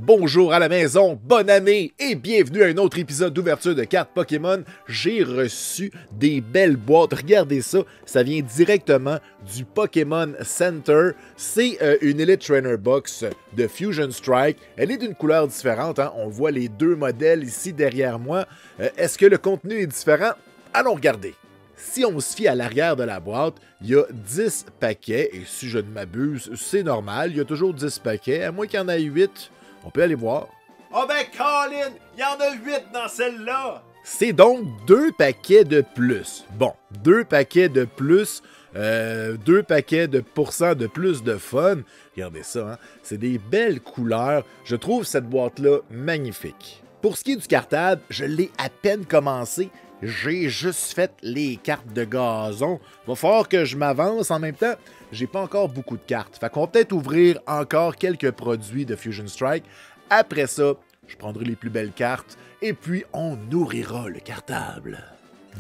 Bonjour à la maison, bonne année et bienvenue à un autre épisode d'ouverture de cartes Pokémon. J'ai reçu des belles boîtes, regardez ça, ça vient directement du Pokémon Center. C'est une Elite Trainer Box de Fusion Strike. Elle est d'une couleur différente, hein? On voit les deux modèles ici derrière moi. Est-ce que le contenu est différent? Allons regarder. Si on se fie à l'arrière de la boîte, il y a 10 paquets, et si je ne m'abuse, c'est normal, il y a toujours 10 paquets, à moins qu'il y en ait 8. On peut aller voir. Oh ben Colin, il y en a 8 dans celle-là! C'est donc 2 paquets de plus. Bon, 2 paquets de plus, 2 paquets de pourcents de plus de fun. Regardez ça, hein? C'est des belles couleurs. Je trouve cette boîte-là magnifique. Pour ce qui est du cartable, je l'ai à peine commencé. J'ai juste fait les cartes de gazon. Va falloir que je m'avance. En même temps, j'ai pas encore beaucoup de cartes. Fait qu'on va peut-être ouvrir encore quelques produits de Fusion Strike. Après ça, je prendrai les plus belles cartes et puis on nourrira le cartable.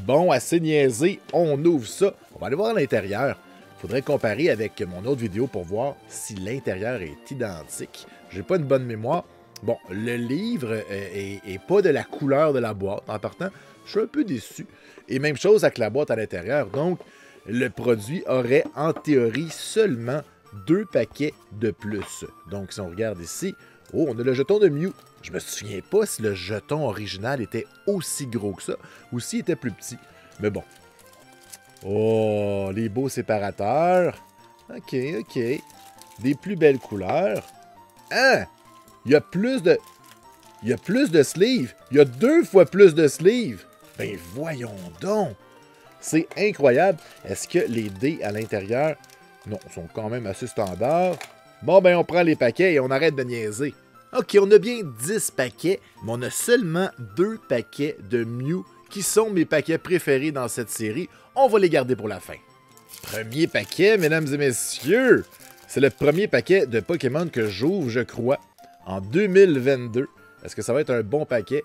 Bon, assez niaisé, on ouvre ça. On va aller voir l'intérieur. Faudrait comparer avec mon autre vidéo pour voir si l'intérieur est identique. J'ai pas une bonne mémoire. Bon, le livre est pas de la couleur de la boîte en partant. Je suis un peu déçu. Et même chose avec la boîte à l'intérieur. Donc, le produit aurait en théorie seulement 2 paquets de plus. Donc, si on regarde ici, oh, on a le jeton de Mew. Je me souviens pas si le jeton original était aussi gros que ça ou s'il était plus petit. Mais bon. Oh, les beaux séparateurs. OK. Des plus belles couleurs. Hein? Il y a plus de sleeves. Il y a 2 fois plus de sleeves. Ben voyons donc. C'est incroyable. Est-ce que les dés à l'intérieur, non, sont quand même assez standards. Bon, ben on prend les paquets et on arrête de niaiser. OK, on a bien 10 paquets, mais on a seulement 2 paquets de Mew qui sont mes paquets préférés dans cette série. On va les garder pour la fin. Premier paquet, mesdames et messieurs. C'est le premier paquet de Pokémon que j'ouvre, je crois, en 2022. Est-ce que ça va être un bon paquet?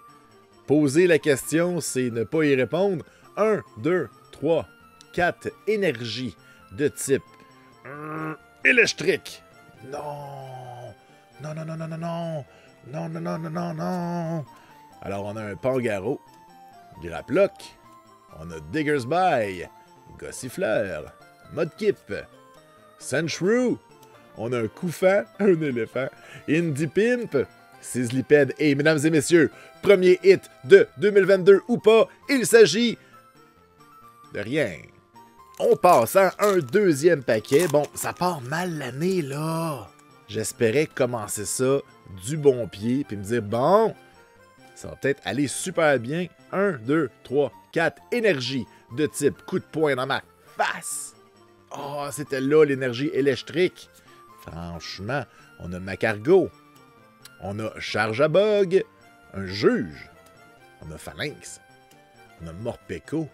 Poser la question, c'est ne pas y répondre. 1, 2, 3, 4 énergie de type électrique. Non. Alors, on a un Pangaro, Graplock, on a Digger's Bye, Gossifleur, Mudkip, Sandshrew, on a un Koufant, un éléphant, Indeepimp, Sizzlipede et, mesdames et messieurs, premier hit de 2022 ou pas, il s'agit de rien. On passe à un deuxième paquet. Bon, ça part mal l'année, là. J'espérais commencer ça du bon pied, puis me dire, bon, ça va peut-être aller super bien. 1, 2, 3, 4, énergie de type coup de poing dans ma face. Oh, c'était là l'énergie électrique. Franchement, on a Macargo. On a Charge à Bug, un Juge. On a Phalanx. On a Morpeko.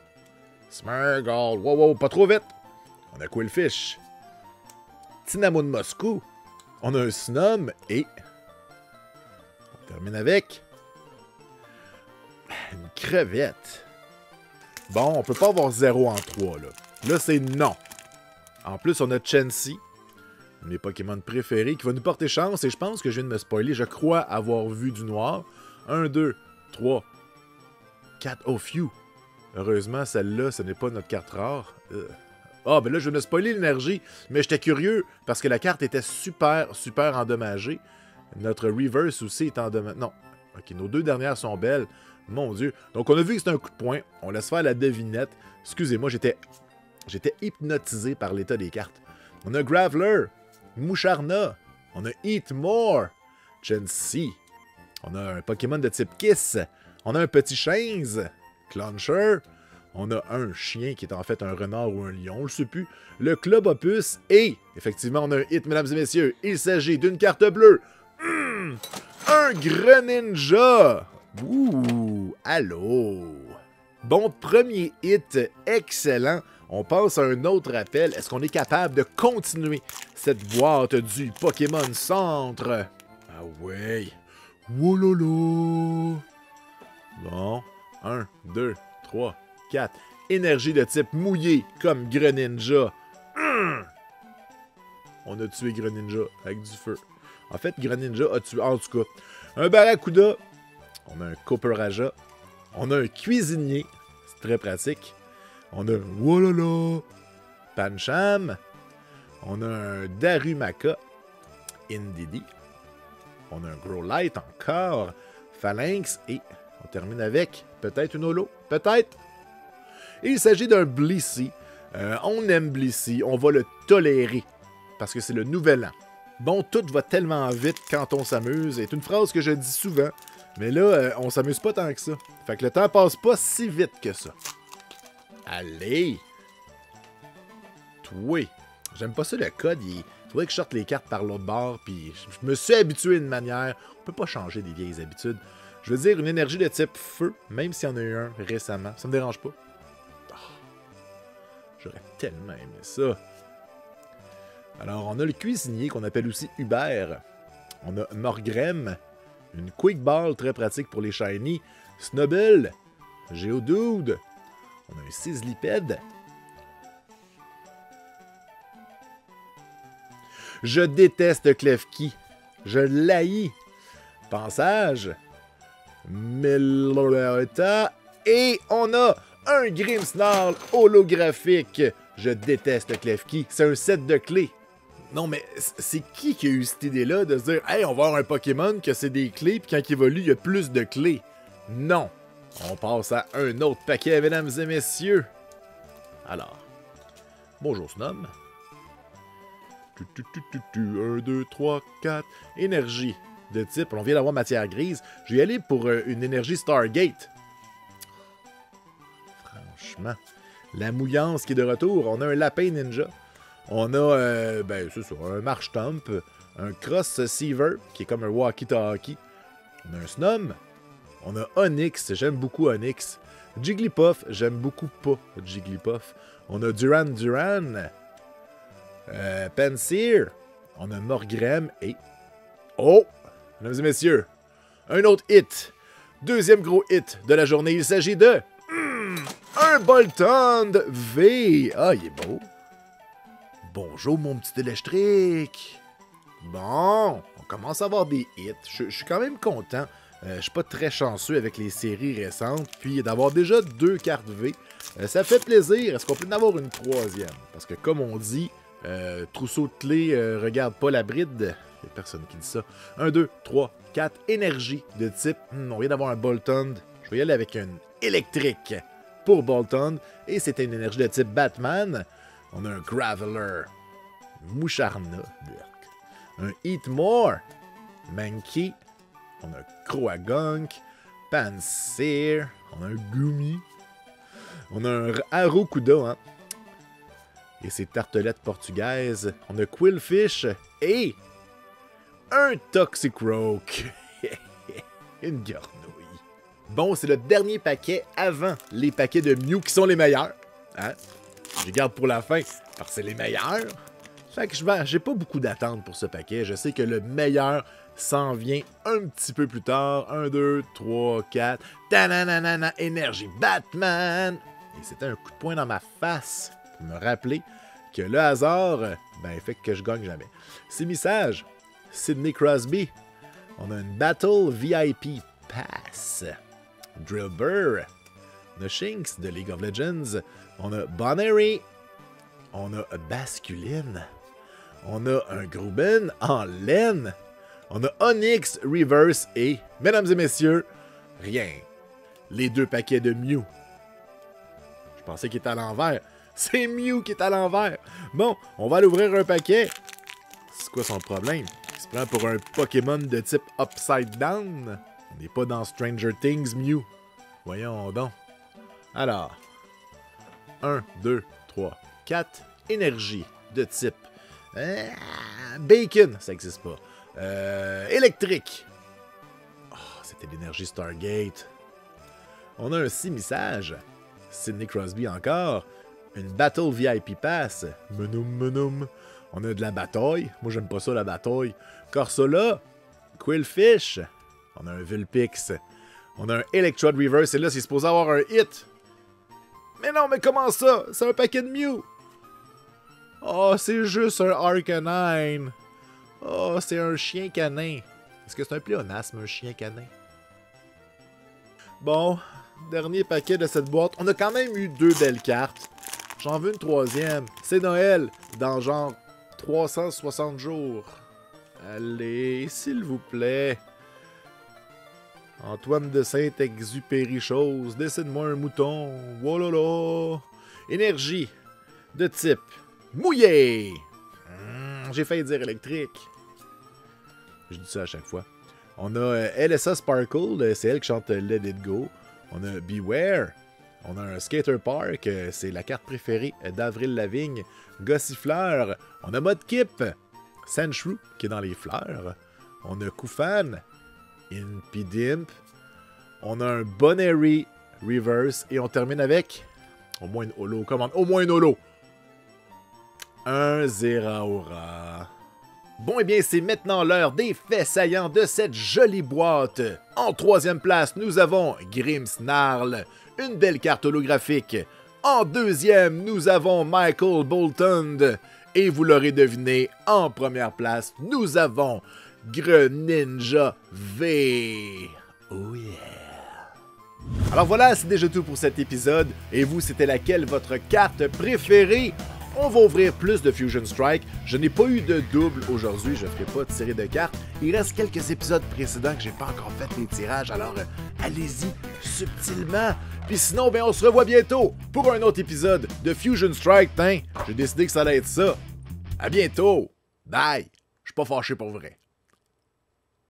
Smeargle. Wow, pas trop vite. On a Quillfish. Tinamou de Moscou. On a un Snom et... on termine avec... une crevette. Bon, on peut pas avoir 0 en 3, là. Là, c'est non. En plus, on a Chansey, mes Pokémon préférés, qui va nous porter chance. Et je pense que je viens de me spoiler. Je crois avoir vu du noir. 1, 2, 3, 4. Oh, phew. Heureusement, celle-là, ce n'est pas notre carte rare. Ah, ben là, je viens de me spoiler l'énergie. Mais j'étais curieux parce que la carte était super endommagée. Notre reverse aussi est endommagé. Non. OK, nos 2 dernières sont belles. Mon Dieu. Donc, on a vu que c'était un coup de poing. On laisse faire la devinette. Excusez-moi, j'étais hypnotisé par l'état des cartes. On a Graveler, Moucharna, on a Eat More, Chansey, on a un Pokémon de type Kiss, on a un petit Chains, Clauncher, on a un chien qui est en fait un renard ou un lion, je sais plus, le Club Opus et, effectivement, on a un hit, mesdames et messieurs, il s'agit d'une carte bleue, un Greninja. Ouh, allô. Bon, premier hit, excellent. On passe à un autre appel. Est-ce qu'on est capable de continuer cette boîte du Pokémon Centre? Ah ouais. Wololo. Bon. 1, 2, 3, 4. Énergie de type mouillé comme Greninja. On a tué Greninja avec du feu. En fait, Greninja a tué, en tout cas, un Barracuda. On a un Copperajah. On a un Cuisinier. C'est très pratique. On a un Walala. Pancham. On a un Darumaka. Indeedee. On a un Growlithe encore. Phalanx. Et on termine avec peut-être une holo. Peut-être. Il s'agit d'un Blissey. On aime Blissey. On va le tolérer. Parce que c'est le nouvel an. Bon, tout va tellement vite quand on s'amuse. C'est une phrase que je dis souvent. Mais là, on s'amuse pas tant que ça. Fait que le temps passe pas si vite que ça. Allez! Toi! J'aime pas ça le code. Il faudrait que je sorte les cartes par l'autre bord. Puis je me suis habitué d'une manière. On peut pas changer des vieilles habitudes. Je veux dire, une énergie de type feu, même s'il y en a eu un récemment. Ça me dérange pas. Oh, j'aurais tellement aimé ça. Alors, on a le Cuisinier qu'on appelle aussi Hubert. On a Morgrem. Une Quick Ball très pratique pour les Shiny. Snubble. Geodude. On a un Sizzlipede. Je déteste Klefki. Je l'haïs. Pensage. Meloretta. Et on a un Grimmsnarl holographique. Je déteste Klefki. C'est un set de clés. Non, mais c'est qui a eu cette idée-là de se dire « Hey, on va avoir un Pokémon que c'est des clés, puis quand il évolue, il y a plus de clés. » Non. On passe à un autre paquet, mesdames et messieurs. Alors, bonjour Snom. 1, 2, 3, 4. Énergie de type, on vient d'avoir matière grise. Je vais y aller pour une énergie Stargate. Franchement. La mouillance qui est de retour. On a un lapin ninja. On a, c'est ça, un Marshtomp, un Cross Seaver, qui est comme un walkie-talkie. On a un Snom. On a Onix, j'aime beaucoup Onix. Jigglypuff, j'aime beaucoup pas Jigglypuff. On a Duran Duran. Pansear. On a Morgrem et... Oh! Mesdames et messieurs, un autre hit. Deuxième gros hit de la journée. Il s'agit de... un Boltund V. Ah, il est beau. Bonjour, mon petit électrique. Bon, on commence à avoir des hits. Je suis quand même content. Je suis pas très chanceux avec les séries récentes. Puis d'avoir déjà 2 cartes V, ça fait plaisir. Est-ce qu'on peut en avoir une 3e? Parce que comme on dit, trousseau de clés, regarde pas la bride. Il n'y a personne qui dit ça. 1, 2, 3, 4. Énergie de type. On vient d'avoir un Boltund. Je vais y aller avec une électrique pour Boltund. Et c'était une énergie de type Batman. On a un Graveler, Moucharna, un Eatmore, Mankey, on a un Croagunk, Pansear, on a un Gumi, on a un Arrokuda, hein, et ses tartelettes portugaises, on a Quillfish et un Toxicroak. Une garnouille. Bon, c'est le dernier paquet avant les paquets de Mew qui sont les meilleurs, hein. Je les garde pour la fin, parce que c'est les meilleurs. Fait que j'ai pas beaucoup d'attente pour ce paquet. Je sais que le meilleur s'en vient un petit peu plus tard. 1, 2, 3, 4. Ta-na-na-na-na, énergie Batman! Et c'était un coup de poing dans ma face pour me rappeler que le hasard, fait que je gagne jamais. Ces messages, Sidney Crosby. On a une Battle VIP Pass. Drillbur. On a Shinx de League of Legends. On a Bonnery. On a Basculine. On a un Gruben en laine. On a Onix Reverse et, mesdames et messieurs, rien. Les 2 paquets de Mew. Je pensais qu'il était à l'envers. C'est Mew qui est à l'envers. Bon, on va aller ouvrir un paquet. C'est quoi son problème? Il se prend pour un Pokémon de type Upside Down. On n'est pas dans Stranger Things, Mew. Voyons donc. Alors, 1, 2, 3, 4. Énergie de type Bacon, ça n'existe pas. Électrique. Oh, c'était l'énergie Stargate. On a un 6 messages. Sidney Crosby encore. Une Battle VIP Pass. Menum. On a de la bataille. Moi, j'aime pas ça, la bataille. Corsola. Quillfish. On a un Vulpix. On a un Electrode Reverse. Et là, c'est supposé avoir un hit. Mais non, mais comment ça? C'est un paquet de Mew. Oh, c'est juste un Arcanine. Oh, c'est un chien canin. Est-ce que c'est un pléonasme, un chien canin? Bon, dernier paquet de cette boîte. On a quand même eu 2 belles cartes. J'en veux une 3e. C'est Noël, dans genre 360 jours. Allez, s'il vous plaît. Antoine de Saint-Exupéry chose. Décide-moi un mouton. Wolala. Énergie. De type mouillé. J'ai failli dire électrique. Je dis ça à chaque fois. On a LSA Sparkle, c'est elle qui chante Let It Go. On a Beware. On a un Skater Park, c'est la carte préférée d'Avril Lavigne. Gossifleur. On a Mudkip. Sandshrew, qui est dans les fleurs. On a Koufan. Impidimp. On a un Bonnery Reverse. Et on termine avec au moins une holo. Commande, au moins une holo. Un Zeraora. Bon, et bien, c'est maintenant l'heure des faits saillants de cette jolie boîte. En 3e place, nous avons Grimmsnarl, une belle carte holographique. En 2e, nous avons Michael Bolton. Et vous l'aurez deviné, en 1re place, nous avons Greninja V. Oh yeah! Alors voilà, c'est déjà tout pour cet épisode. Et vous, c'était laquelle votre carte préférée? On va ouvrir plus de Fusion Strike. Je n'ai pas eu de double aujourd'hui, je ne ferai pas tirer de cartes. Il reste quelques épisodes précédents que j'ai pas encore fait les tirages, alors allez-y subtilement. Puis sinon, ben on se revoit bientôt pour un autre épisode de Fusion Strike. J'ai décidé que ça allait être ça. À bientôt. Bye. Je suis pas fâché pour vrai.